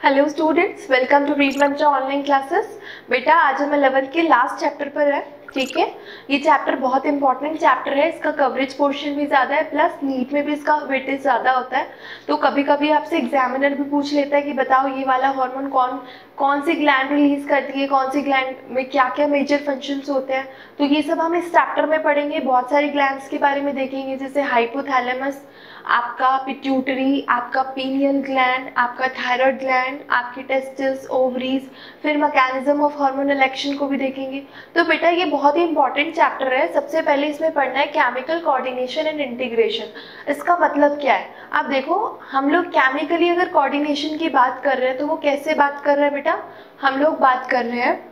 Hello students, welcome to read Mantra online classes. बेटा आज हम 11th के लास्ट चैप्टर पर है। ठीक है, ये चैप्टर बहुत इंपॉर्टेंट चैप्टर है। इसका कवरेज पोर्शन भी ज़्यादा है, प्लस नीट में भी इसका वेटेज ज़्यादा होता है। तो कभी कभी आपसे एग्जामिनर भी पूछ लेता है कि बताओ ये वाला हार्मोन कौन सी ग्लैंड रिलीज करती है, कौन सी ग्लैंड में क्या क्या मेजर फंक्शंस होते हैं। तो ये सब हम इस चैप्टर में पढ़ेंगे। बहुत सारी ग्लैंड्स के बारे में देखेंगे, जैसे हाइपोथैलेमस, आपका पिट्यूटरी, आपका पीनियल ग्लैंड, आपका थायराइड ग्लैंड, आपकी टेस्टिस, ओवरीज, फिर मैकेनिज्म ऑफ हार्मोनल एक्शन को भी देखेंगे। तो बेटा ये बहुत ही इंपॉर्टेंट चैप्टर है। सबसे पहले इसमें पढ़ना है केमिकल कोऑर्डिनेशन एंड इंटीग्रेशन। इसका मतलब क्या है? आप देखो, हम लोग केमिकली अगर कोऑर्डिनेशन की बात कर रहे हैं तो वो कैसे बात कर रहे हैं बेटा? हम लोग बात कर रहे हैं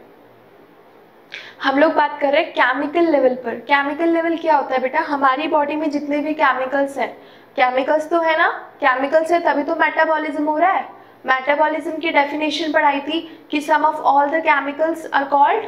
केमिकल लेवल पर। केमिकल लेवल क्या होता है बेटा? हमारी बॉडी में जितने भी केमिकल्स हैं, केमिकल्स तो है ना, केमिकल्स है तभी तो मेटाबॉलिज्म हो रहा है। मेटाबॉलिज्म की डेफिनेशन पढ़ाई थी कि sum of all the chemicals are called,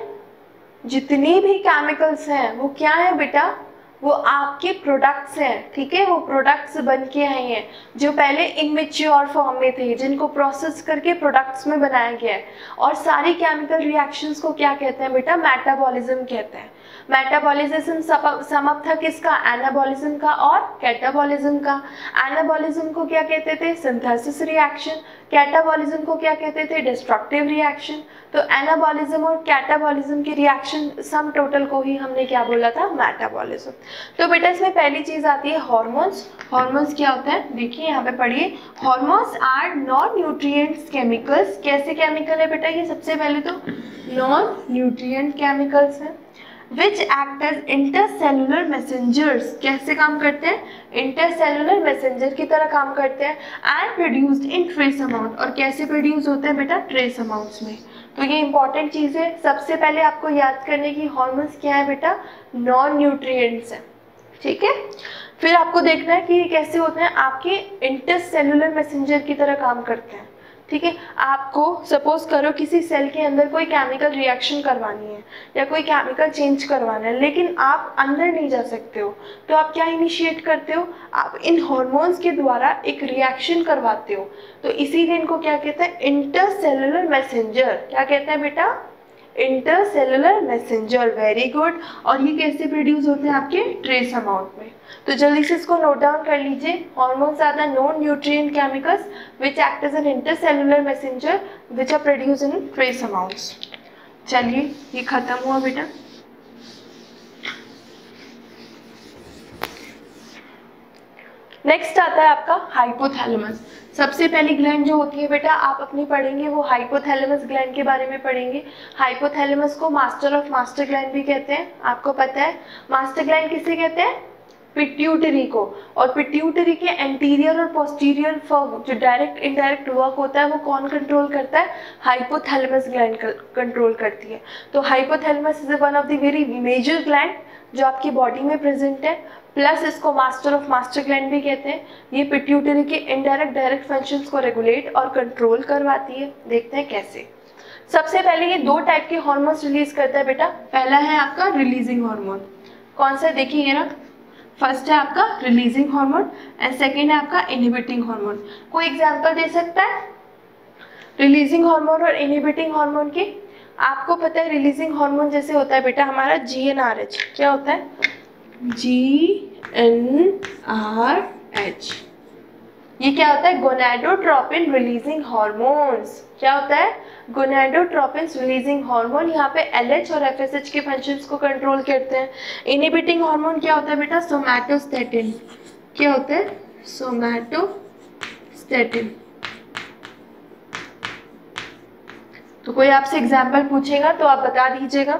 जितनी भी केमिकल्स हैं वो क्या है बेटा? वो आपके प्रोडक्ट्स हैं। ठीक है, वो प्रोडक्ट्स बन के आए हैं जो पहले इमेच्योर फॉर्म में थे, जिनको प्रोसेस करके प्रोडक्ट्स में बनाया गया है। और सारी केमिकल रिएक्शंस को क्या कहते हैं बेटा? मेटाबॉलिज्म कहते हैं। मेटाबॉलिज्म सम अप था किसका? एनाबॉलिज्म का और कैटाबॉलिज्म का। एनाबॉलिज्म को क्या कहते थे? Synthesis reaction. कैटाबॉलिज्म को क्या कहते थे? Destructive reaction. तो एनाबॉलिज्म और कैटाबॉलिज्म की रिएक्शन सम टोटल को ही हमने क्या बोला था? मेटाबॉलिज्म। तो बेटा इसमें पहली चीज आती है हार्मोन्स। हार्मोन्स क्या होता है? देखिए यहाँ पे पढ़िए, hormones are non nutrients chemicals. कैसे केमिकल है बेटा ये? सबसे पहले तो नॉन न्यूट्रिएंट केमिकल्स हैं which act as intercellular messengers। कैसे काम करते हैं? इंटरसेलुलर मैसेंजर की तरह काम करते हैं। and produced in trace amount। और कैसे प्रोड्यूस होते हैं बेटा? ट्रेस अमाउंट्स में। तो ये इंपॉर्टेंट चीज है। सबसे पहले आपको याद करने की हार्मोन्स क्या है बेटा? नॉन न्यूट्रिएंट्स है। ठीक है, फिर आपको देखना है कि कैसे होते हैं, आपके इंटरसेलुलर मैसेंजर की तरह काम करते हैं। ठीक है, आपको सपोज करो किसी सेल के अंदर कोई केमिकल रिएक्शन करवानी है या कोई केमिकल चेंज करवाना है, लेकिन आप अंदर नहीं जा सकते हो, तो आप क्या इनिशिएट करते हो? आप इन हार्मोन्स के द्वारा एक रिएक्शन करवाते हो। तो इसीलिए इनको क्या कहते हैं? Intercellular messenger. क्या कहते हैं बेटा? Intercellular messenger. Very good. और ये कैसे प्रोड्यूस होते हैं? आपके ट्रेस अमाउंट में। तो जल्दी से इसको नोट डाउन कर लीजिए। Hormones are the non nutrient chemicals which act as an intercellular messenger which are produced in trace amounts. चलिए ये खत्म हुआ बेटा। नेक्स्ट आता है आपका हाइपोथैलेमस। सबसे पहली ग्लैंड जो होती है बेटा आप अपनी पढ़ेंगे वो हाइपोथैलेमस ग्लैंड के बारे में पढ़ेंगे। हाइपोथैलेमस को मास्टर ऑफ मास्टर ग्लैंड भी कहते हैं, आपको पता है। मास्टर ग्लैंड किसे कहते हैं? पिट्यूटरी को। और पिट्यूटरी के एंटीरियर और पोस्टीरियर जो डायरेक्ट इनडायरेक्ट वर्क होता है वो कौन कंट्रोल करता है? हाइपोथैलेमस ग्लैंड कंट्रोल करती है। तो hypothalamus is one of the very major gland जो आपकी बॉडी में प्रेजेंट है, प्लस इसको मास्टर ऑफ मास्टर ग्लैंड भी कहते हैं। ये पिट्यूटरी के इनडायरेक्ट डायरेक्ट फंक्शंस को रेगुलेट और कंट्रोल करवाती है। देखते हैं कैसे। सबसे पहले ये दो टाइप के हार्मोन्स रिलीज करता है बेटा। पहला है आपका रिलीजिंग हार्मोन। कौन सा? देखिए ना, फर्स्ट है आपका रिलीजिंग हार्मोन एंड सेकेंड है आपका इनहिबिटिंग हार्मोन। कोई एग्जांपल दे सकता है रिलीजिंग हार्मोन और इनहिबिटिंग हार्मोन के? आपको पता है रिलीजिंग हार्मोन जैसे होता है बेटा हमारा GnRH। क्या होता है? GnRH। ये क्या होता है? Gonadotropin releasing hormones. क्या होता है? Gonadotropin releasing hormone. यहाँ पे LH और FSH के फंक्शंस को कंट्रोल करते हैं। इनहिबिटिंग हार्मोन क्या होता है बेटा? सोमैटोस्टेटिन। क्या होता है? सोमैटोस्टेटिन। तो कोई आपसे एग्जाम्पल पूछेगा तो आप बता दीजिएगा।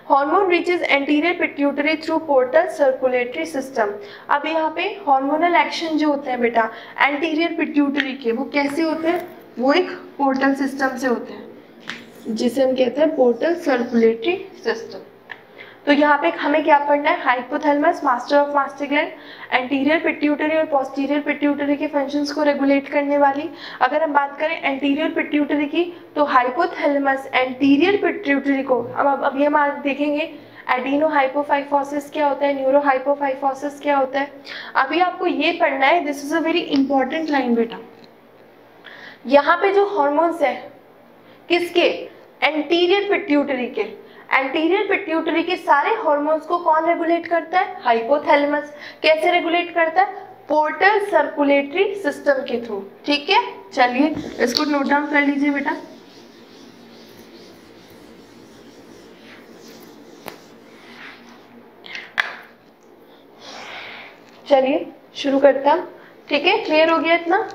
Hormone reaches anterior pituitary through portal circulatory system. अब यहाँ पे हार्मोनल एक्शन जो होते हैं बेटा एंटीरियर पिट्यूटरी के, वो कैसे होते हैं? वो एक पोर्टल सिस्टम से होते हैं जिसे हम कहते हैं पोर्टल सर्कुलेटरी सिस्टम। तो यहाँ पे हमें क्या पढ़ना है? Hypothalamus, master of master gland, anterior pituitary और पोस्टीरियर पिट्यूटरी के फंक्शंस को रेगुलेट करने वाली। अगर हम बात करें एंटीरियर पिट्यूटरी की तो हाइपोथैलेमस एंटीरियर पिट्यूटरी को, अब अभी हम आज देखेंगे एडिनो हाइपोफाइफोसिस क्या होता है, न्यूरो हाइपोफाइफोसिस क्या होता है। अभी आपको ये पढ़ना है, this is a very important line बेटा। यहाँ पे जो हॉर्मोन्स है किसके, एंटीरियर पिट्यूटरी के, एंटीरियर पिट्यूटरी के सारे हॉर्मोन्स को कौन रेगुलेट करता है, हाइपोथैलेमस। कैसे रेगुलेट करता है, पोर्टल सर्कुलेटरी सिस्टम के थ्रू। ठीक है, चलिए इसको नोट डाउन कर लीजिए बेटा। चलिए शुरू करता हूं। ठीक है, क्लियर हो गया इतना।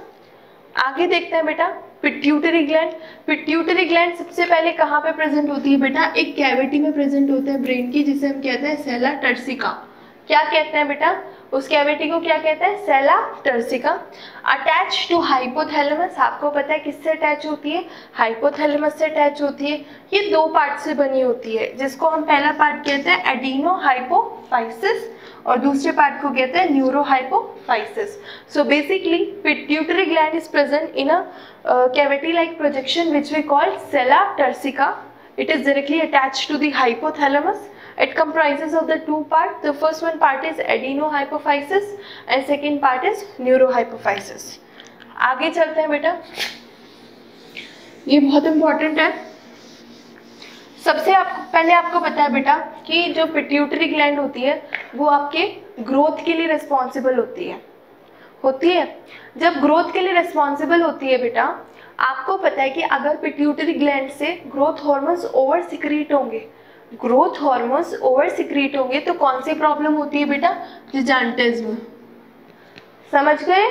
आगे देखते हैं बेटा, पिट्यूटरी ग्लैंड। पिट्यूटरी ग्लैंड सबसे पहले कहाँ पे प्रेजेंट होती है बेटा, एक कैविटी में प्रेजेंट होता है ब्रेन की, जिसे हम कहते हैं सेला टर्सिका। क्या कहते हैं बेटा, उस कैविटी को क्या कहते हैं, सेला टर्सिका। अटैच टू हाइपोथैलेमस, आपको पता है किससे अटैच होती है, हाइपोथैलेमस से अटैच होती है। ये दो पार्ट से बनी होती है, जिसको हम पहला पार्ट कहते हैं एडिनो हाइपोफाइसिस और दूसरे पार्ट को कहते हैं neuro hypophysis. So basically pituitary gland is present in a cavity like projection which we call sella turcica. It is directly attached to the hypothalamus. It comprises of the two parts. The first one part is adenohypophysis and second part is neurohypophysis. आगे चलते हैं बेटा, ये बहुत important है। सबसे पहले आपको पता है बेटा कि जो पिट्यूटरी ग्लैंड होती है वो आपके ग्रोथ के लिए रिस्पॉन्सिबल होती है। जब ग्रोथ के लिए रिस्पॉन्सिबल होती है बेटा, आपको पता है कि अगर पिट्यूटरी ग्लैंड से ग्रोथ हार्मोन्स ओवर सिक्रीट होंगे, तो कौन सी प्रॉब्लम होती है बेटा, जिजांटिज्म। समझ गए,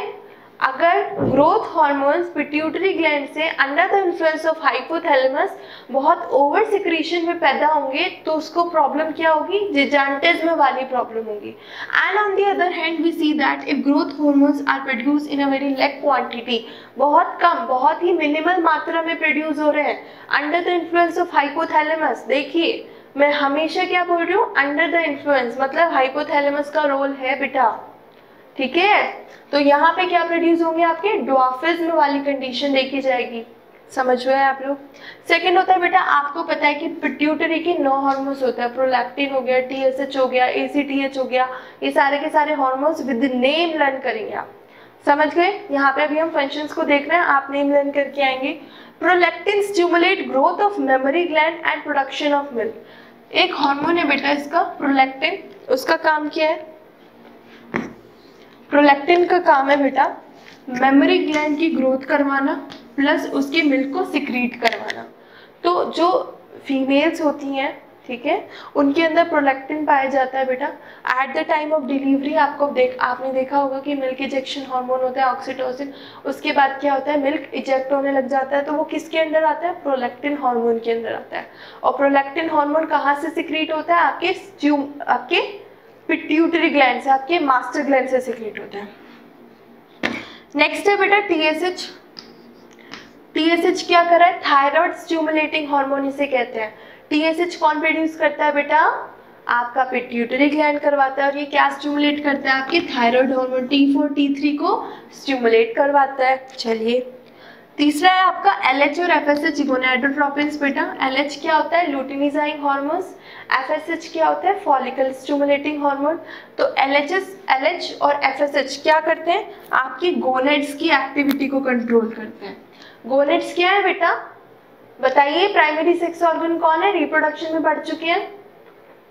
अगर ग्रोथ हार्मोन्स पिट्यूटरी ग्लैंड से under the influence of hypothalamus बहुत ओवर सिक्रीशन में पैदा होंगे तो उसको प्रॉब्लम क्या होगी, जिजांटिज्म वाली प्रॉब्लम होगी। And on the other hand we see that if growth hormones are produce in a very less quantity, बहुत कम, बहुत ही मिनिमल मात्रा में प्रोड्यूस हो रहे हैं under the influence of hypothalamus. देखिए मैं हमेशा क्या बोल रही हूँ, अंडर द इन्फ्लुएंस, मतलब हाइपोथैलेमस का रोल है बेटा। ठीक है, तो यहाँ पे क्या प्रोड्यूस होंगे, आपके ड्वार्फिज्म वाली कंडीशन देखी जाएगी। समझ में आप लोग। सेकंड होता है बेटा, आपको पता है कि पिट्यूटरी के 9 हार्मोन्स होते हैं, प्रोलैक्टिन हो गया, TSH हो गया, ACTH हो गया, ये सारे के सारे हार्मोन्स विद नेम लर्न करेंगे आप। समझ गए, यहाँ पे अभी हम फंक्शंस को देख रहे हैं, आप नेम लर्न करके आएंगे। Prolactin stimulate growth of memory gland and production of milk. एक हार्मोन है बेटा इसका प्रोलैक्टिन, उसका काम क्या है, प्रोलैक्टिन का काम है बेटा मेमोरी ग्लैंड की ग्रोथ करवाना प्लस उसके मिल्क को सिक्रीट करवाना। तो जो फीमेल्स होती हैं, ठीक है, उनके अंदर प्रोलैक्टिन पाया जाता है बेटा। At the time of delivery आपने देखा होगा कि मिल्क इजेक्शन हार्मोन होता है ऑक्सीटोसिन, उसके बाद क्या होता है, मिल्क इजेक्ट होने लग जाता है, तो वो किसके अंदर आता है, प्रोलैक्टिन हार्मोन के अंदर आता है। और प्रोलैक्टिन हार्मोन कहाँ से सिक्रीट होता है, आपके पिट्यूटरी ग्लैंड से, आपके मास्टर ग्लैंड से सिक्रीट होता है। नेक्स्ट है बेटा TSH। TSH क्या कर रहा है, थायराइड स्टिमुलेटिंग हार्मोन इसे कहते हैं। TSH कौन प्रोड्यूस करता है बेटा, आपका पिट्यूटरी ग्लैंड करवाता है, और ये क्या स्टिमुलेट करता है, आपके थायराइड हार्मोन T4 T3 को स्टिमुलेट करवाता है। चलिए तीसरा है आपका LH और FSH गोनाडोट्रोपिन्स बेटा। LH क्या होता है, लुटिनिजाइंग हार्मोन्स, FSH क्या होता है, फॉलिकल स्टिमुलेटिंग हार्मोन। तो LH और FSH क्या करते हैं, आपकी गोनेड्स की एक्टिविटी को कंट्रोल करते हैं। गोनेड्स क्या है बेटा, बताइए, प्राइमरी सेक्स ऑर्गन कौन है, रिप्रोडक्शन में बढ़ चुके हैं,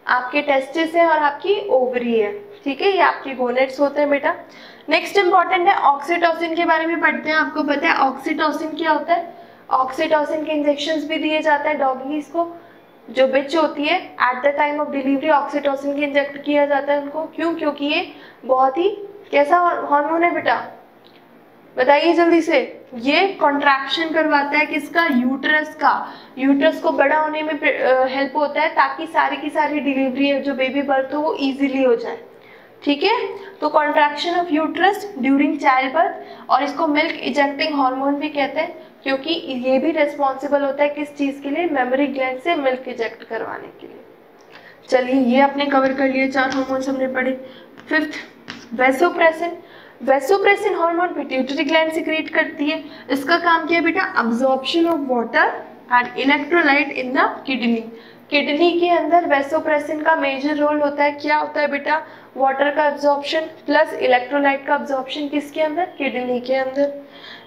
आपके टेस्टिस है और आपकी ओवरी है। ठीक है, ये आपके गोनेड्स होते हैं बेटा। नेक्स्ट इंपॉर्टेंट है ऑक्सीटोसिन के बारे में पढ़ते हैं। आपको पता है ऑक्सीटोसिन क्या होता है, ऑक्सीटोसिन के इंजेक्शंस भी दिए जाते हैं डॉगीज को, जो बिच होती है at the time of delivery oxytocin के इंजेक्ट किया जाता है उनको। क्यों, क्योंकि ये बहुत ही कैसा हार्मोन है बेटा, बताइए जल्दी से, ये कॉन्ट्रैक्शन करवाता है किसका, यूट्रस का, यूट्रस को बड़ा होने में हेल्प होता है ताकि सारी की सारी डिलीवरी है जो बेबी बर्थ हो वो इजीली हो जाए। ठीक है, तो contraction of uterus during child birth, और इसको मिल्क इजेक्टिंग हार्मोन भी कहते हैं क्योंकि ये भी रिस्पॉन्सिबल होता है किस चीज़ के लिए, मेमोरी ग्लैंड से मिल्क इजेक्ट करवाने के लिए। चलिए ये आपने कवर कर लिए, 4 हार्मोन्स हमने पढ़े। Fifth vasopressin. Vasopressin hormone pituitary gland secrete करती है। इसका काम क्या है बेटा, absorption of water and electrolyte in the kidney. Kidney के अंदर वैसोप्रेसिन का मेजर रोल होता है। क्या होता है बेटा? वाटर का अब्जॉर्प्शन प्लस इलेक्ट्रोलाइट का अब्जॉर्प्शन किसके अंदर? किडनी के अंदर।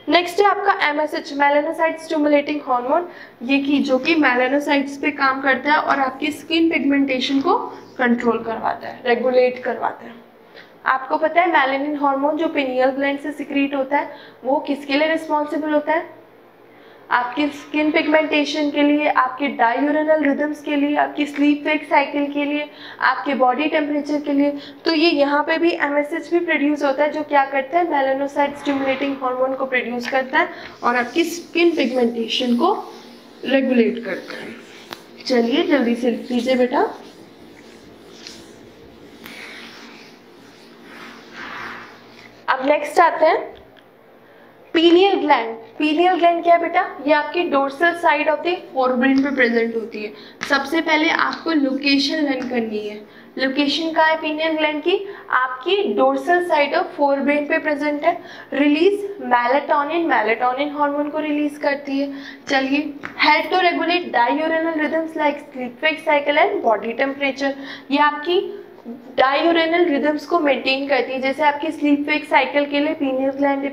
नेक्स्ट है आपका MSH, मेलानोसाइट स्टिमुलेटिंग हार्मोन, ये की जो कि मेलानोसाइट्स पे काम करता है और आपकी स्किन पिगमेंटेशन को कंट्रोल करवाता है, रेगुलेट करवाता है। आपको पता है मेलानिन हार्मोन जो पिनियल ग्लैंड से सिक्रीट होता है वो किसके लिए रिस्पॉन्सिबल होता है? आपकी स्किन पिगमेंटेशन के लिए, आपके डायूरेनल रिदम्स के लिए, आपकी स्लीप वेक साइकिल के लिए, आपके बॉडी टेम्परेचर के लिए। तो ये यहाँ पे भी MSH भी प्रोड्यूस होता है जो क्या करता है? मेलानोसाइट स्टिमुलेटिंग हार्मोन को प्रोड्यूस करता है और आपकी स्किन पिगमेंटेशन को रेगुलेट करता है। चलिए जल्दी से लिख लीजिए बेटा। अब नेक्स्ट आते हैं पीनियल ग्लैंड। पीनियल ग्लैंड क्या है बेटा? ये आपकी dorsal side of the forebrain पे प्रेजेंट होती है। सबसे पहले आपको लोकेशन लर्न करनी है। लोकेशन कहाँ है पीनियल ग्लैंड की? आपकी डोर्सल साइड ऑफ फोरब्रेन पे प्रेजेंट है। रिलीज मेलाटोनिन, मेलाटोनिन हार्मोन को रिलीज करती है। चलिए, help to regulate diurnal rhythms like sleep wake cycle and body temperature. ये आपकी डायूरेनल रिदम्स को मेंटेन करती है। जैसे आपकी स्लीप वेक साइकिल के लिए पीनियल ग्लैंड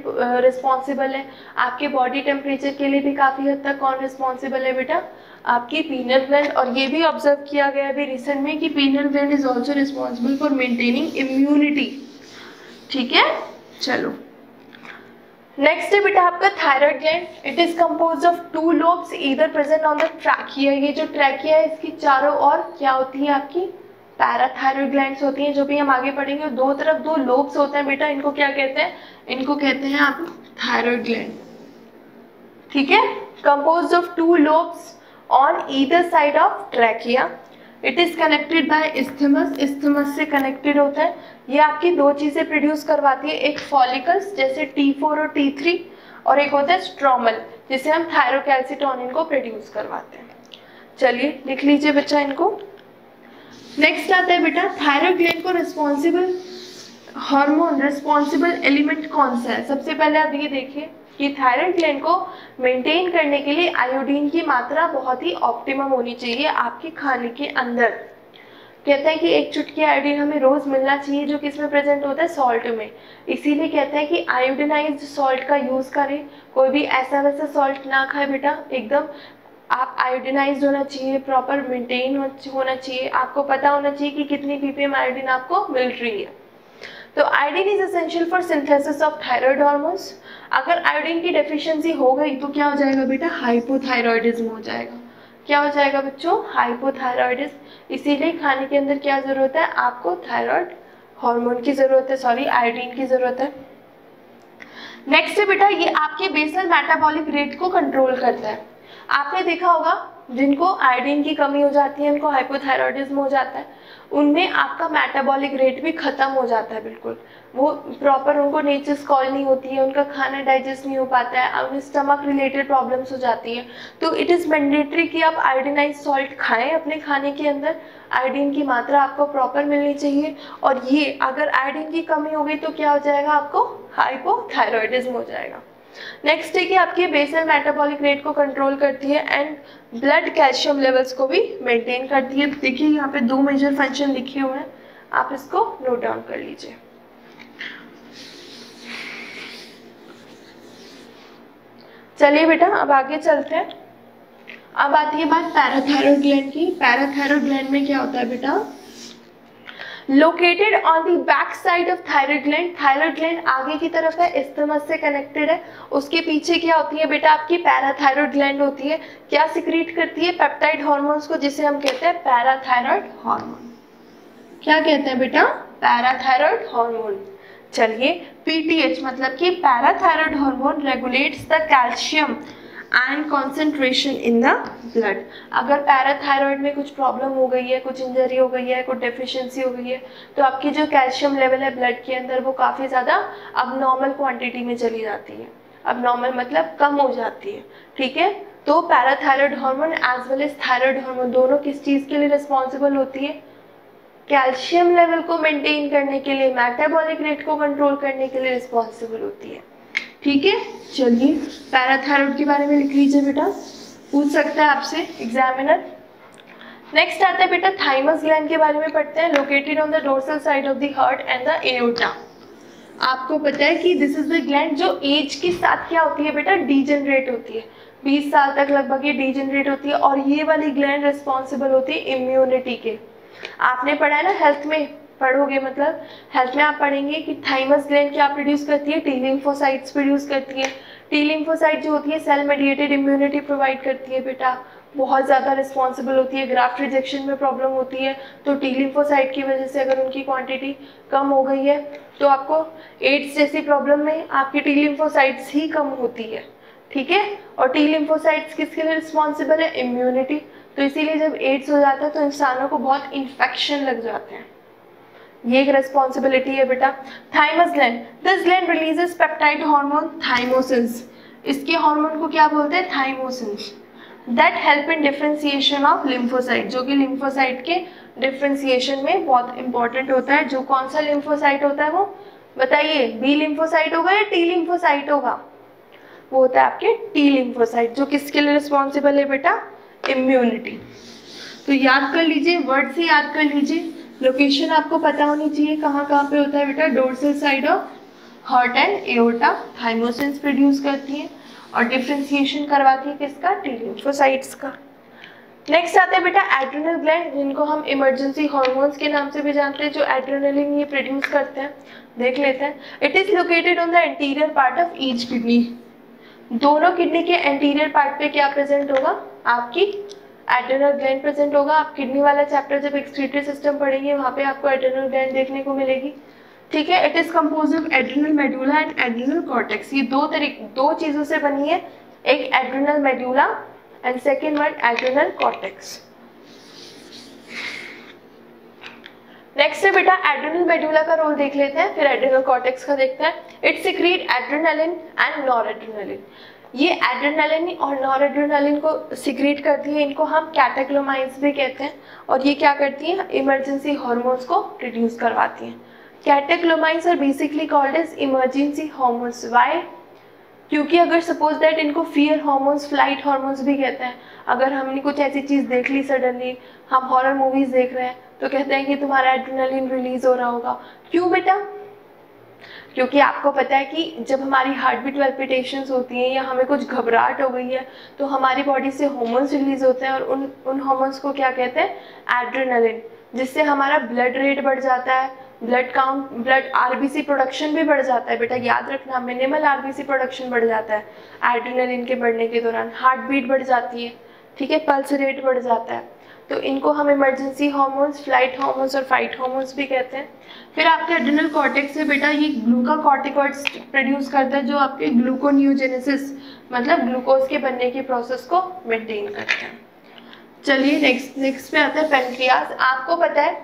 रिस्पॉन्सिबल है, आपके बॉडी टेम्परेचर के लिए भी काफ़ी हद तक कौन रिस्पॉन्सिबल है बेटा? आपकी पीनियल ग्लैंड। और ये भी ऑब्जर्व किया गया अभी रिसेंट में कि pineal gland is also responsible for maintaining immunity. ठीक है, चलो नेक्स्ट है बेटा आपका thyroid gland. It is composed of 2 lobes either present on the trachea. ये जो ट्रैकिया है इसकी चारों ओर क्या होती है? आपकी पैराथायरॉइड ग्लैंड्स होती हैं, जो भी हम आगे पढ़ेंगे। दो तरफ 2 लोब्स होते हैं बेटा, इनको क्या कहते हैं? इनको कहते हैं आप थायराइड ग्लैंड। ठीक है, composed of 2 lobes on either side of trachea. It is connected by isthmus, isthmus से कनेक्टेड होता है। ये आपकी 2 चीजें प्रोड्यूस करवाती है, एक फॉलिकल्स जैसे T4 और T3 और एक होता है स्ट्रोमल जिसे हम थायरोकैल्सिटोनिन को प्रोड्यूस करवाते हैं। चलिए लिख लीजिए बच्चा इनको। नेक्स्ट आता है बेटा थायराइड ग्लैंड को रिस्पॉन्सिबल हार्मोन, रिस्पॉन्सिबल एलिमेंट कौन सा है? सबसे पहले आप ये देखिए कि थायराइड ग्लैंड को मेंटेन करने के लिए आयोडीन की मात्रा बहुत ही ऑप्टिमम होनी चाहिए आपके खाने के अंदर। कहते हैं कि 1 चुटकी आयोडीन हमें रोज मिलना चाहिए, जो किस में प्रेजेंट होता है? सॉल्ट में। इसीलिए कहते हैं कि आयोडिनाइज्ड सॉल्ट का यूज करें। कोई भी ऐसा वैसा सॉल्ट ना खाए बेटा, एकदम आप आयोडिनाइज्ड होना चाहिए, प्रॉपर मेंटेन होना चाहिए। आपको पता होना चाहिए कि कितनी ppm आयोडीन आपको मिल रही है। तो iodine is essential for synthesis of thyroid hormones. अगर आयोडीन की डेफिशिएंसी हो गई तो क्या हो जाएगा बेटा? हाइपोथायरॉयडिज्म हो जाएगा। क्या हो जाएगा बच्चों? हाइपोथायरॉयडिज्म। इसीलिए खाने के अंदर क्या जरूरत है? आपको थायराइड हार्मोन की जरूरत है, सॉरी आयोडीन की जरूरत है। नेक्स्ट है बेटा ये आपके बेसल मेटाबॉलिक रेट को कंट्रोल करता है। आपने देखा होगा जिनको आयोडीन की कमी हो जाती है, उनको हाइपोथायरॉयडिज्म हो जाता है, उनमें आपका मेटाबॉलिक रेट भी खत्म हो जाता है। बिल्कुल वो प्रॉपर उनको नेचर्स कॉल नहीं होती है, उनका खाना डाइजेस्ट नहीं हो पाता है, उन्हें स्टमक रिलेटेड प्रॉब्लम्स हो जाती है। तो इट इज़ मैंडेटरी कि आप आयोडिनाइज सॉल्ट खाएं अपने खाने के अंदर। आयोडीन की मात्रा आपको प्रॉपर मिलनी चाहिए। और ये अगर आयोडीन की कमी हो गई तो क्या हो जाएगा? आपको हाइपोथायरॉयडिज्म हो जाएगा। नेक्स्ट है कि आपके बेसल मेटाबॉलिक रेट को कंट्रोल करती है एंड ब्लड कैल्शियम लेवल्स को भी मेंटेन करती है। देखिए यहाँ पे 2 मेजर फंक्शन लिखे हुए हैं, आप इसको नोट डाउन कर लीजिए। चलिए बेटा अब आगे चलते हैं। अब आती है बात पैराथायरॉइड ग्लैंड की। पैराथायरॉइड ग्लैंड में क्या होता है बेटा? Located on the back side of thyroid gland. Thyroid gland आगे की तरफ है, इस्थमस से कनेक्टेड है। उसके पीछे क्या होती है बेटा? आपकी पैराथायरॉइड ग्लैंड होती है। क्या सिक्रीट करती है? पेप्टाइड हार्मोन्स को, जिसे हम कहते हैं पैराथायरॉइड हार्मोन। क्या कहते हैं बेटा? Parathyroid hormone. चलिए पीटीएच मतलब कि parathyroid hormone regulates the calcium and concentration in the blood. अगर पैराथायरॉइड में कुछ प्रॉब्लम हो गई है, कुछ इंजरी हो गई है, कुछ डेफिशिएंसी हो गई है, तो आपकी जो कैल्शियम लेवल है ब्लड के अंदर वो काफ़ी ज़्यादा अबनॉर्मल क्वांटिटी में चली जाती है। अबनॉर्मल मतलब कम हो जाती है। ठीक है, तो parathyroid hormone as well as thyroid hormone दोनों किस चीज़ के लिए रिस्पॉन्सिबल होती है? कैल्शियम लेवल को मेंटेन करने के लिए, मेटाबॉलिक रेट को कंट्रोल करने के लिए रिस्पॉन्सिबल होती है। ठीक है, चलिए पैराथायरॉइड के बारे में लिख लीजिए बेटा, पूछ सकता है आपसे एग्जामिनर। नेक्स्ट आता है बेटा थाइमस ग्लैंड के बारे में पढ़ते हैं। Located on the dorsal side of the heart and the aorta. आपको पता है कि दिस इज द ग्लैंड जो एज के साथ क्या होती है बेटा, डीजेनरेट होती है। 20 साल तक लगभग ये डीजेनरेट होती है और ये वाली ग्लैंड रिस्पॉन्सिबल होती है इम्यूनिटी के। आपने पढ़ा है ना हेल्थ में, पढ़ोगे मतलब हेल्थ में आप पढ़ेंगे कि थाइमस ग्लैंड क्या प्रोड्यूस करती है, टी लिम्फोसाइट्स प्रोड्यूस करती है। टी लिम्फोसाइट जो होती है सेल मेडिएटेड इम्यूनिटी प्रोवाइड करती है बेटा, बहुत ज़्यादा रिस्पॉन्सिबल होती है। ग्राफ्ट रिजेक्शन में प्रॉब्लम होती है तो टी लिम्फोसाइट की वजह से अगर उनकी क्वांटिटी कम हो गई है तो आपको एड्स जैसी प्रॉब्लम में आपकी टी लिम्फोसाइट्स ही कम होती है, ठीक है। और टी लिम्फोसाइट्स किसके लिए रिस्पॉन्सिबल है, इम्यूनिटी। तो इसीलिए जब एड्स हो जाता है तो इंसानों को बहुत इन्फेक्शन लग जाते हैं, ये एक रेस्पॉन्सिबिलिटी है बेटा। Thymus gland, this gland releases peptide hormone thymosins. इसके हार्मोन को क्या बोलते हैं, thymosins, that help in differentiation of lymphocyte, जो कि लिम्फोसाइट के डिफरेंशिएशन में बहुत इंपॉर्टेंट होता है। जो कौन सा लिम्फोसाइट होता है वो बताइए, बी लिम्फोसाइट होगा या टी लिम्फोसाइट होगा, वो होता है आपके टी लिम्फोसाइट, जो किसके लिए रिस्पॉन्सिबल है बेटा, इम्यूनिटी। तो याद कर लीजिए, वर्ड से याद कर लीजिए, लोकेशन आपको पता होनी चाहिए कहाँ कहाँ पे होता है बेटा, dorsal side of heart and aorta. Thymosins produce करती है और डिफरेंशिएशन करवाती है किसका, टी लिम्फोसाइट्स का। नेक्स्ट आता है बेटा एड्रिनल ग्लैंड, जिनको हम इमरजेंसी हार्मोन्स के नाम से भी जानते हैं, जो एड्रेनलिन ये प्रोड्यूस करते हैं। देख लेते हैं। It is located on the anterior part of each kidney. दोनों किडनी के एंटीरियर पार्ट पे क्या प्रेजेंट होगा, आपकी एड्रिनल ग्लैंड प्रेजेंट होगा। आप किडनी वाला चैप्टर जब एक्सक्रीटरी सिस्टम पढ़ेंगे वहाँ पे आपको एड्रिनल ग्लैंड देखने को मिलेगी, ठीक है। It is compose of adrenal medulla and adrenal cortex. ये दो चीजों से बनी है, एक adrenal medulla and second one adrenal cortex. Next है बेटा एड्रिनल मेडुला का रोल देख लेते हैं, फिर एड्रिनल कॉर्टेक्स का देखते हैं। It secrete adrenaline and noradrenaline. ये एड्रेनालिन और नॉरएड्रेनालिन को सिक्रीट करती है, इनको हम कैटेक्लोमाइन्स भी कहते हैं। और ये क्या करती है, इमरजेंसी हार्मोन्स को प्रोड्यूस करवाती हैं। Catecholamines are basically called as emergency hormones. Why, क्योंकि अगर सपोज दैट इनको फियर हार्मोन्स, फ्लाइट हार्मोन्स भी कहते हैं। अगर हमने कुछ ऐसी चीज़ देख ली सडनली, हम हॉरर मूवीज देख रहे हैं तो कहते हैं कि तुम्हारा एड्रेनालिन रिलीज हो रहा होगा। क्यों बेटा, क्योंकि आपको पता है कि जब हमारी हार्ट बीट पैल्पिटेशंस होती हैं या हमें कुछ घबराहट हो गई है तो हमारी बॉडी से हार्मोन्स रिलीज होते हैं और उन हार्मोन्स को क्या कहते हैं, एड्रेनालिन, जिससे हमारा ब्लड रेट बढ़ जाता है, blood count, blood RBC production भी बढ़ जाता है। बेटा याद रखना, मिनिमल आरबीसी प्रोडक्शन बढ़ जाता है एड्रेनालिन के बढ़ने के दौरान, हार्ट बीट बढ़ जाती है, ठीक है, पल्स रेट बढ़ जाता है। तो इनको हम इमरजेंसी हार्मोन्स, फ्लाइट हार्मोन्स और फाइट हार्मोन्स भी कहते हैं। फिर आपके एड्रिनल कॉर्टेक्स से बेटा ये ग्लूकाकॉर्टिकॉइड्स प्रोड्यूस करता है, जो आपके ग्लूकोनियोजेनेसिस मतलब ग्लूकोज के बनने की प्रोसेस को मेंटेन करते हैं। चलिए नेक्स्ट पे आता है पेनक्रियाज। आपको पता है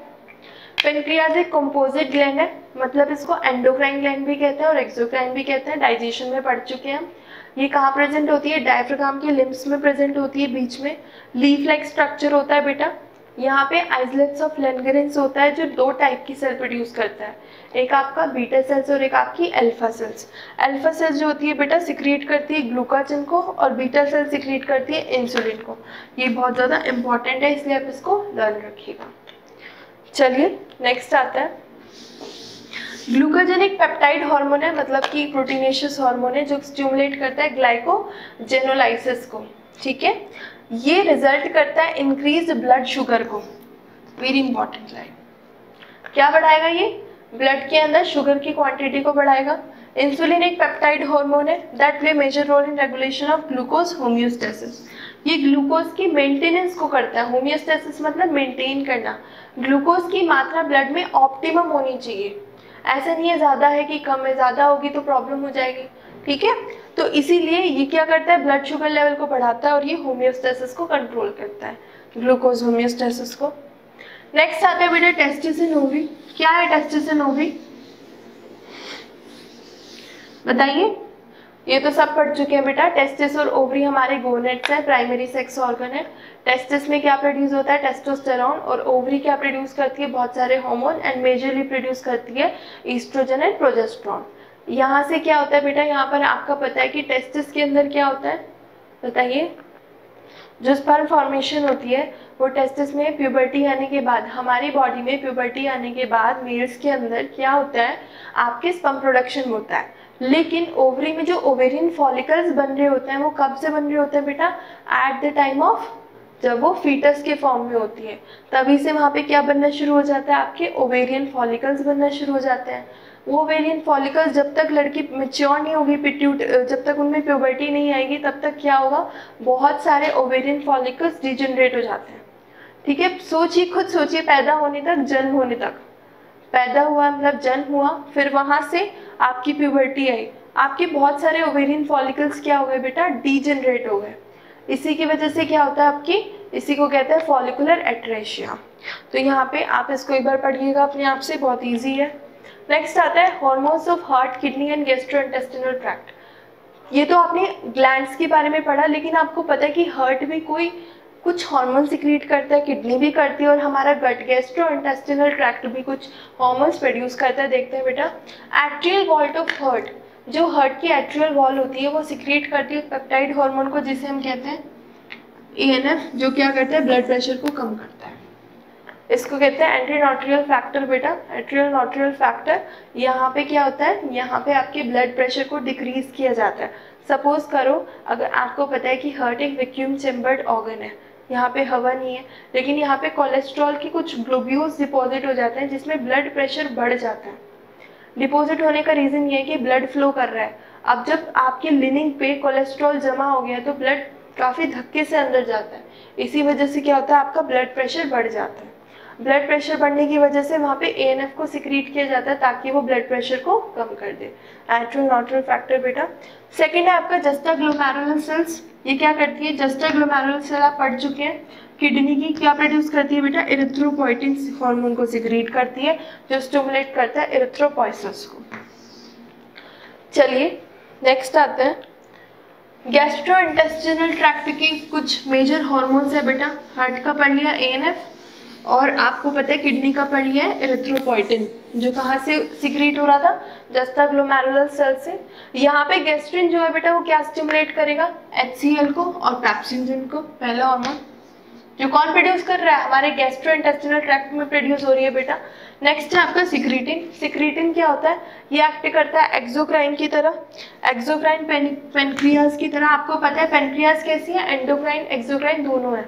पेनक्रियाज एक कंपोजिट ग्लैंड है, मतलब इसको एंडोक्राइन ग्लैंड भी कहते हैं और एक्सोक्राइन भी कहते हैं। डाइजेशन में पढ़ चुके हैं हम। ये कहाँ प्रेजेंट होती है, डायफ्राम के लिम्स में प्रेजेंट होती है, बीच में लीफ लाइक स्ट्रक्चर होता है बेटा। यहाँ पे आइसलेट्स ऑफ लैंगरेंस होता है जो दो टाइप की सेल प्रोड्यूस करता है, एक आपका बीटा सेल्स और एक आपकी अल्फा सेल्स। अल्फा सेल्स जो होती है बेटा सिक्रिएट करती है ग्लूकाजन को और बीटा सेल सिक्रिएट करती है इंसुलिन को। ये बहुत ज़्यादा इंपॉर्टेंट है, इसलिए आप इसको लर्न रखिएगा। चलिए नेक्स्ट आता है ग्लूकाजन। एक पेप्टाइड हार्मोन है, मतलब कि प्रोटीनेशियस हार्मोन है जो स्टिमुलेट करता है ग्लाइकोजेनोलाइसिस को, ठीक है। ये रिजल्ट करता है इंक्रीज ब्लड शुगर को, वेरी इंपॉर्टेंट लाइन। क्या बढ़ाएगा ये, ब्लड के अंदर शुगर की क्वांटिटी को बढ़ाएगा। इंसुलिन एक पेप्टाइड हार्मोन है that play major role in regulation of glucose homeostasis. ये ग्लूकोज की मेंटेनेंस को करता है। होम्योस्टेसिस मतलब मेंटेन करना। ग्लूकोज की मात्रा ब्लड में ऑप्टिमम होनी चाहिए, ऐसा नहीं है ज़्यादा है कि कम है, ज़्यादा होगी तो प्रॉब्लम हो जाएगी, ठीक है। तो इसीलिए ये क्या करता है, ब्लड शुगर लेवल को बढ़ाता है और ये होम्योस्टेसिस को कंट्रोल करता है, ग्लूकोज होम्योस्टेसिस को। नेक्स्ट आता है बेटा टेस्टिस एंड ओवरी। क्या है टेस्टिस एंड ओवरी, बताइए। ये तो सब पढ़ चुके हैं बेटा। टेस्टिस और ओवरी हमारे गोनेट्स हैं, प्राइमरी सेक्स ऑर्गन है। टेस्टिस में क्या प्रोड्यूस होता है, टेस्टोस्टेरोन, और ओवरी क्या प्रोड्यूस करती है, बहुत सारे हार्मोन एंड मेजरली प्रोड्यूस करती है ईस्ट्रोजन एंड प्रोजेस्टेरोन। यहाँ से क्या होता है बेटा, यहाँ पर आपका पता है कि टेस्टिस के अंदर क्या होता है, बताइए। जो स्पर्म फॉर्मेशन होती है वो टेस्टिस में प्यूबर्टी आने के बाद, हमारी बॉडी में प्यूबर्टी आने के बाद मेल्स के अंदर क्या होता है, आपके स्पर्म प्रोडक्शन होता है। लेकिन ओवरी में जो ओवेरियन फॉलिकल्स बन रहे होते हैं वो कब से बन रहे होते हैं बेटा, एट द टाइम ऑफ, जब वो फीटस के फॉर्म में होती है तभी से वहाँ पे क्या बनना शुरू हो जाता है, आपके ओवेरियन फॉलिकल्स बनना शुरू हो जाते हैं। वो ओवेरियन फॉलिकल्स जब तक लड़की मैच्योर नहीं होगी, जब तक उनमें प्यूबर्टी नहीं आएगी तब तक क्या होगा, बहुत सारे ओवेरियन फॉलिकल्स डिजेनरेट हो जाते हैं। ठीक है, सोचिए, खुद सोचिए, पैदा होने तक, जन्म होने तक, पैदा हुआ मतलब जन्म हुआ, फिर वहाँ से आपकी प्यूबर्टी आई, आपके बहुत सारे ओवेरियन फॉलिकल्स क्या हो गए बेटा, डीजेनरेट हो गए। इसी की वजह से क्या होता है आपकी, इसी को कहते हैं फॉलिकुलर एट्रेशिया। तो यहाँ पे आप इसको एक बार पढ़िएगा अपने आप से, बहुत इजी है। नेक्स्ट आता है hormones of heart, kidney and gastrointestinal tract. ये तो आपने ग्लैंड्स के बारे में पढ़ा, लेकिन आपको पता है कि हार्ट भी कोई कुछ हार्मोन सिक्रीट करता है, किडनी भी करती है, और हमारा गट गैस्ट्रोइंटेस्टिनल ट्रैक्ट भी कुछ हार्मोन्स प्रोड्यूस करता है। देखते हैं बेटा, एट्रियल वॉल ऑफ हार्ट, जो हार्ट की एट्रियल वॉल होती है वो सिक्रीट करती है पेप्टाइड हार्मोन को, जिसे हम कहते हैं ANF, जो क्या करता है, ब्लड प्रेशर को कम करता है। इसको कहते हैं एंटीनोट्रियल फैक्टर बेटा, एट्रियल नोट्रियल फैक्टर। यहाँ पे क्या होता है, यहाँ पे आपके ब्लड प्रेशर को डिक्रीज किया जाता है। सपोज करो, अगर आपको पता है कि हार्ट एक वैक्यूम चेम्बर्ड ऑर्गन है, यहाँ पे हवा नहीं है, लेकिन यहाँ पे कोलेस्ट्रॉल की कुछ ग्लोब्यूल्स डिपॉजिट हो जाते हैं जिसमें ब्लड प्रेशर बढ़ जाता है। डिपॉजिट होने का रीज़न ये है कि ब्लड फ्लो कर रहा है। अब जब आपके लिनिंग पे कोलेस्ट्रॉल जमा हो गया तो ब्लड काफ़ी धक्के से अंदर जाता है, इसी वजह से क्या होता है, आपका ब्लड प्रेशर बढ़ जाता है। ब्लड प्रेशर बढ़ने की वजह से वहाँ पे ANF को सिक्रीट किया जाता है ताकि वो ब्लड प्रेशर को कम कर दे। एट्रियल नोट्रियल फैक्टर बेटा। सेकेंड है आपका जस्टा ग्लोमेरुलर सेल्स। ये क्या करती है, जस्टा ग्लोमेरुलर सेल आप पढ़ चुके हैं, किडनी की क्या प्रोड्यूस करती है बेटा, इरिथ्रोपोइटिन हार्मोन को सिक्रीट करती है जो स्टिमुलेट करता है इरिथ्रोपोइसिस को। चलिए नेक्स्ट आते हैं गैस्ट्रोइंटेस्टिनल ट्रैक्ट के कुछ मेजर हार्मोन्स है बेटा। हार्ट का पढ़ लिया ANF, और आपको पता है किडनी का पढ़ लिया है इरिथ्रोपोइटिन, जो कहाँ से सिक्रीट हो रहा था, जस्टा ग्लोमेरुलर सेल से। यहाँ पे गैस्ट्रिन जो है बेटा वो क्या स्टिमुलेट करेगा, HCl को और पैप्सिंजन को, पहला हार्मोन जो कौन प्रोड्यूस कर रहा है, हमारे गैस्ट्रोइंटेस्टिनल ट्रैक्ट में प्रोड्यूस हो रही है बेटा। नेक्स्ट है आपका सिक्रीटिन। सिक्रीटिन क्या होता है, ये एक्ट करता है एक्सोक्राइन की तरह, एक्सोक्राइन पेनक्रियाज की तरह। आपको पता है पेनक्रियाज कैसी है, एंडोक्राइन एक्सोक्राइन दोनों है,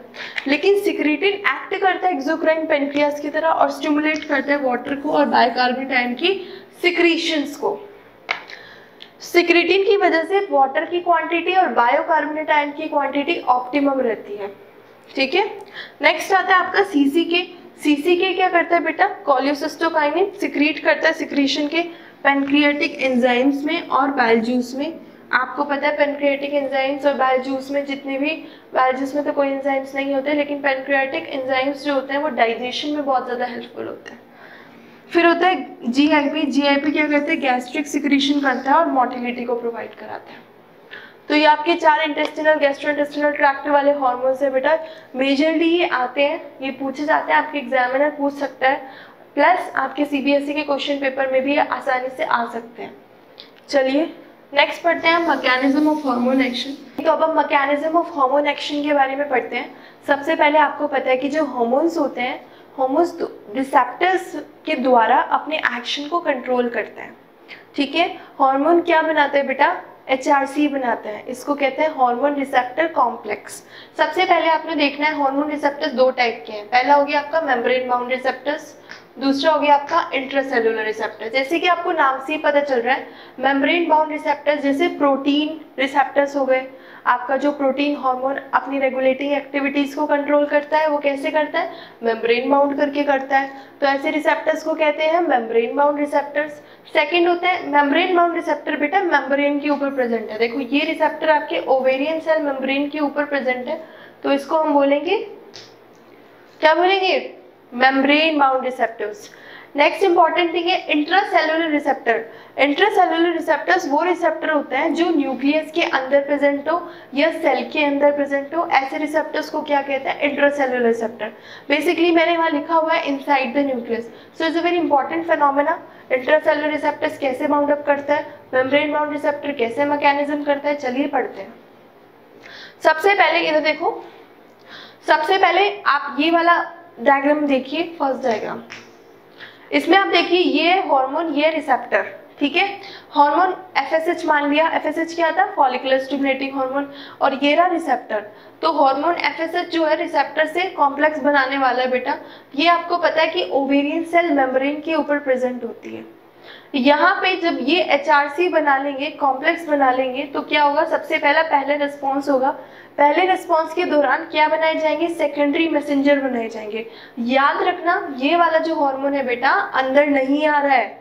लेकिन सिक्रीटिन एक्ट करता है एक्सोक्राइन पेनक्रियाज की तरह और स्टिमुलेट करता है वाटर को और बाइकार्बोनेट आयन की सिक्रीशंस को। सिक्रीटिन की वजह से वाटर की क्वांटिटी और बायोकार्बोनेट आयन की क्वांटिटी ऑप्टिमम रहती है। ठीक है, नेक्स्ट आता है आपका CCK। CCK क्या करता है बेटा, कोलियोसिस्टोकाइनिन सिक्रीट करता है सिक्रीशन के पेनक्रियाटिक एंजाइम्स में और बाइल जूस में। आपको पता है पेनक्रियाटिक एंजाइम्स और बाइल जूस में जितने भी, बाइल जूस में तो कोई एंजाइम्स नहीं होते, लेकिन पेनक्रियाटिक एंजाइम्स जो होते हैं वो डाइजेशन में बहुत ज़्यादा हेल्पफुल होते हैं। फिर होता है GIP। GIP क्या करते हैं, गैस्ट्रिक सिक्रीशन करता है और मोटिलिटी को प्रोवाइड कराता है। तो ये आपके 4 इंटेस्टिनल गैस्ट्रोइंटेस्टिनल ट्रैक्ट वाले हार्मोन्स है बेटा। मेजरली ये आते हैं, ये पूछे जाते हैं, आपके एग्जामिनर पूछ सकता है, प्लस आपके CBSE के क्वेश्चन पेपर में भी आसानी से आ सकते हैं। चलिए नेक्स्ट पढ़ते हैं मैकेनिज्म ऑफ हार्मोन एक्शन। तो अब हम मैकेनिज्म ऑफ हार्मोन एक्शन के बारे में पढ़ते हैं। सबसे पहले आपको पता है कि जो हार्मोन्स होते हैं, हार्मोन्स रिसेप्टर्स के द्वारा अपने एक्शन को कंट्रोल करते हैं। ठीक है, हार्मोन क्या बनाते हैं बेटा, HRC बनाते हैं, इसको कहते हैं हार्मोन रिसेप्टर कॉम्प्लेक्स। सबसे पहले आपने देखना है हार्मोन रिसेप्टर्स 2 टाइप के हैं। पहला हो गया आपका मेम्ब्रेन बाउंड रिसेप्टर्स, दूसरा हो गया आपका इंट्रासेलुलर रिसेप्टर। जैसे कि आपको नाम से ही पता चल रहा है, मेम्ब्रेन बाउंड रिसेप्टर्स जैसे प्रोटीन रिसेप्टर्स हो गए। आपका जो प्रोटीन हार्मोन अपनी रेगुलेटिंग एक्टिविटीज को कंट्रोल करता है वो कैसे करता है, मेम्ब्रेन बाउंड करके करता है। तो ऐसे रिसेप्टर्स को कहते हैं मेम्ब्रेन बाउंड रिसेप्टर्स। सेकंड होते हैं मेम्ब्रेन बाउंड रिसेप्टर बेटा मेम्ब्रेन के ऊपर प्रेजेंट है। देखो ये रिसेप्टर आपके ओवेरियन सेल मेम्ब्रेन के ऊपर प्रेजेंट है, तो इसको हम बोलेंगे, क्या बोलेंगे, membrane bound receptors. Next important thing है इंट्रासेलुलर रिसेप्टर। इंट्रासेलुलर रिसेप्टर्स वो रिसेप्टर होते हैं जो न्यूक्लियस के अंदर प्रेजेंट हो या सेल के अंदर प्रेजेंट हो। ऐसे रिसेप्टर्स को क्या कहते हैं, इंट्रासेलुलर रिसेप्टर। बेसिकली मैंने वहाँ लिखा हुआ है inside the nucleus, so it's a very important phenomena. Intracellular receptors कैसे बाउंड अप करता है, मेम्ब्रेन बाउंड रिसेप्टर कैसे मैकेनिज्म करता है, चलिए पढ़ते हैं। सबसे पहले इधर देखो, सबसे पहले आप ये वाला डायग्राम देखिए, फर्स्ट डायग्राम। इसमें आप देखिए ये हार्मोन, ये रिसेप्टर, ठीक है। हार्मोन FSH मान लिया, FSH क्या था, फॉलिकुलर स्टिमुलेटिंग हार्मोन, और ये रहा रिसेप्टर। तो हार्मोन FSH जो है रिसेप्टर से कॉम्प्लेक्स बनाने वाला है बेटा। ये आपको पता है कि ओवेरियन सेल मेम्ब्रेन के ऊपर प्रेजेंट होती है। यहाँ पे जब ये HRC बना लेंगे, कॉम्प्लेक्स बना लेंगे, तो क्या होगा, सबसे पहले रिस्पॉन्स होगा। पहले रिस्पॉन्स के दौरान क्या बनाए जाएंगे, सेकेंडरी मैसेंजर बनाए जाएंगे। याद रखना ये वाला जो हार्मोन है बेटा अंदर नहीं आ रहा है,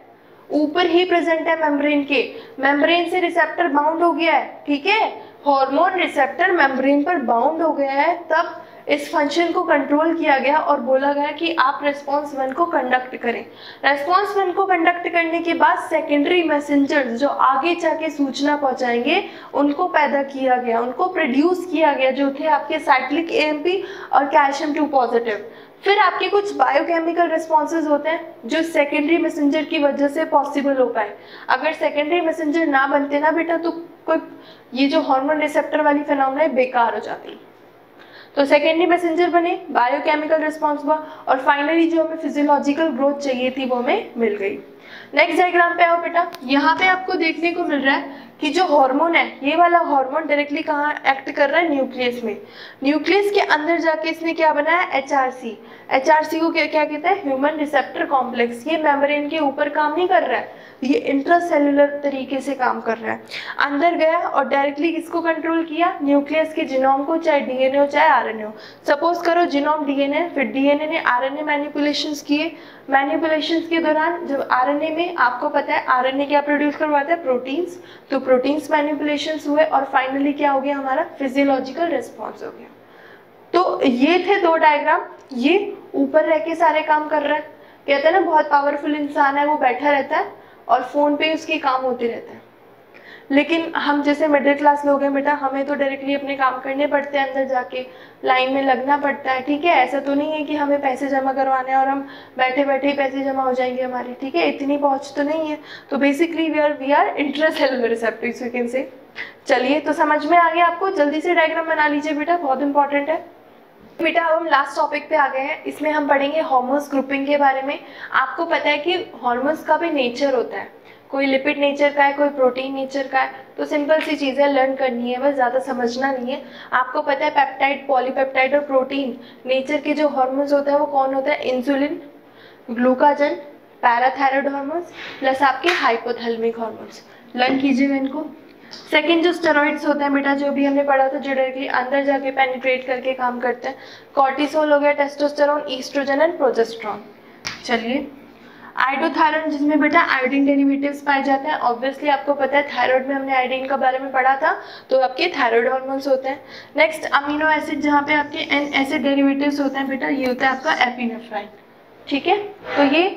ऊपर ही प्रेजेंट है मेम्ब्रेन के। मेम्ब्रेन से रिसेप्टर बाउंड हो गया है, ठीक है। हार्मोन रिसेप्टर मेम्ब्रेन पर बाउंड हो गया है, तब इस फंक्शन को कंट्रोल किया गया और बोला गया कि आप रेस्पॉन्स 1 को कंडक्ट करें। रेस्पॉन्स 1 को कंडक्ट करने के बाद सेकेंडरी मैसेंजर्स जो आगे जाके सूचना पहुंचाएंगे उनको पैदा किया गया, उनको प्रोड्यूस किया गया, जो थे आपके साइक्लिक AMP और कैल्शियम 2 पॉजिटिव। फिर आपके कुछ बायोकेमिकल रिस्पॉन्सेज होते हैं जो सेकेंडरी मैसेंजर की वजह से पॉसिबल हो पाए। अगर सेकेंडरी मैसेंजर ना बनते ना बेटा तो कोई ये जो हार्मोन रिसेप्टर वाली फिनोमेना है बेकार हो जाती। तो सेकेंडरी मैसेंजर बने, बायोकेमिकल रिस्पॉन्स हुआ, और फाइनली जो हमें फिजियोलॉजिकल ग्रोथ चाहिए थी वो हमें मिल गई। नेक्स्ट डायग्राम पे आओ बेटा। यहाँ पे आपको देखने को मिल रहा है कि जो हार्मोन है, ये वाला हार्मोन डायरेक्टली कहाँ एक्ट कर रहा है, न्यूक्लियस में। न्यूक्लियस के अंदर जाके इसने क्या बनाया, HRC। HRC को क्या कहते हैं, ह्यूमन रिसेप्टर कॉम्प्लेक्स। ये मेम्ब्रेन के ऊपर काम नहीं कर रहा है, ये इंट्रासेल्युलर तरीके से काम कर रहा है। अंदर गया और डायरेक्टली किसको कंट्रोल किया, न्यूक्लियस के जीनोम को, चाहे DNA हो चाहे RNA हो। सपोज करो जीनोम DNA, फिर DNA ने RNA मैनिपुलेशंस किए। मैनिपुलेशंस के दौरान जब RNA में आपको पता है RNA क्या प्रोड्यूस करवाता है, प्रोटीन्स, तो प्रोटीन्स मैनिपुलेशंस हुए और फाइनली क्या हो गया, हमारा फिजियोलॉजिकल रिस्पॉन्स हो गया। तो ये थे 2 डायग्राम। ये ऊपर रह के सारे काम कर रहा है, कहते हैं ना बहुत पावरफुल इंसान है, वो बैठा रहता है और फोन पे उसके काम होते रहते हैं। लेकिन हम जैसे मिडिल क्लास लोग हैं बेटा, हमें तो डायरेक्टली अपने काम करने पड़ते हैं, अंदर जाके लाइन में लगना पड़ता है, ठीक है। ऐसा तो नहीं है कि हमें पैसे जमा करवाने हैं और हम बैठे बैठे ही पैसे जमा हो जाएंगे हमारे, ठीक है, इतनी पहुंच तो नहीं है। तो basically we are intracellular receptors, you can say. चलिए, तो समझ में आ गया आपको। जल्दी से डायग्राम बना लीजिए बेटा, बहुत इंपॉर्टेंट है बेटा। अब हम लास्ट टॉपिक पे आ गए हैं, इसमें हम पढ़ेंगे हार्मोन्स ग्रुपिंग के बारे में। आपको पता है कि हार्मोन्स का भी नेचर होता है, कोई लिपिड नेचर का है, कोई प्रोटीन नेचर का है। तो सिंपल सी चीज़ें लर्न करनी है, बस ज़्यादा समझना नहीं है। आपको पता है पेप्टाइड, पॉलीपेप्टाइड और प्रोटीन नेचर के जो हार्मोन्स होता है वो कौन होता है, इंसुलिन, ग्लूकाजन, पैराथायरॉइड हार्मोन्स प्लस आपके हाइपोथैलेमिक हार्मोन्स। लर्न कीजिएगा इनको। सेकेंड जो स्टेरॉइड्स होते हैं बेटा, जो भी हमने पढ़ा था, जो डायरेक्टली अंदर जाके पेनिट्रेट करके काम करते हैं, कॉर्टिसोल हो गया, टेस्टोस्टेरोन, ईस्ट्रोजन एंड प्रोजेस्टेरोन। चलिए, आयोडोथायरॉइड जिसमें बेटा आयोडीन डेरिवेटिव्स पाए जाते हैं। ऑब्वियसली आपको पता है थायराइड में हमने आयोडीन के बारे में पढ़ा था, तो आपके थायराइड हार्मोन्स होते हैं। नेक्स्ट अमीनो एसिड, जहाँ पे आपके एन एसिड डेरिवेटिव्स होते हैं बेटा, ये होता है आपका एपिनेफ्राइन, ठीक है। तो ये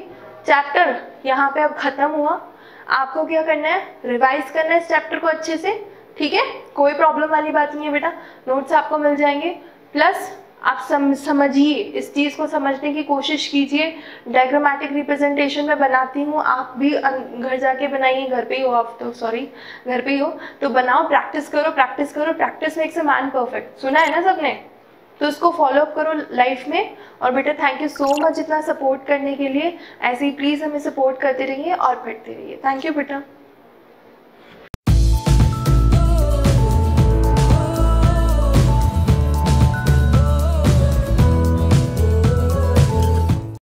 चैप्टर यहाँ पे अब खत्म हुआ। आपको क्या करना है, रिवाइज करना है इस चैप्टर को अच्छे से, ठीक है। कोई प्रॉब्लम वाली बात नहीं है बेटा, नोट्स आपको मिल जाएंगे। प्लस आप समझिए, इस चीज़ को समझने की कोशिश कीजिए। डायग्रामेटिक रिप्रेजेंटेशन में बनाती हूँ, आप भी घर जाके बनाइए, घर पे ही हो आप तो, सॉरी घर पे ही हो तो बनाओ, प्रैक्टिस करो, प्रैक्टिस करो। Practice makes a man perfect, सुना है ना सबने, तो उसको फॉलो अप करो लाइफ में। और बेटा थैंक यू सो मच इतना सपोर्ट करने के लिए। ऐसे ही प्लीज़ हमें सपोर्ट करते रहिए और पढ़ते रहिए। थैंक यू बेटा।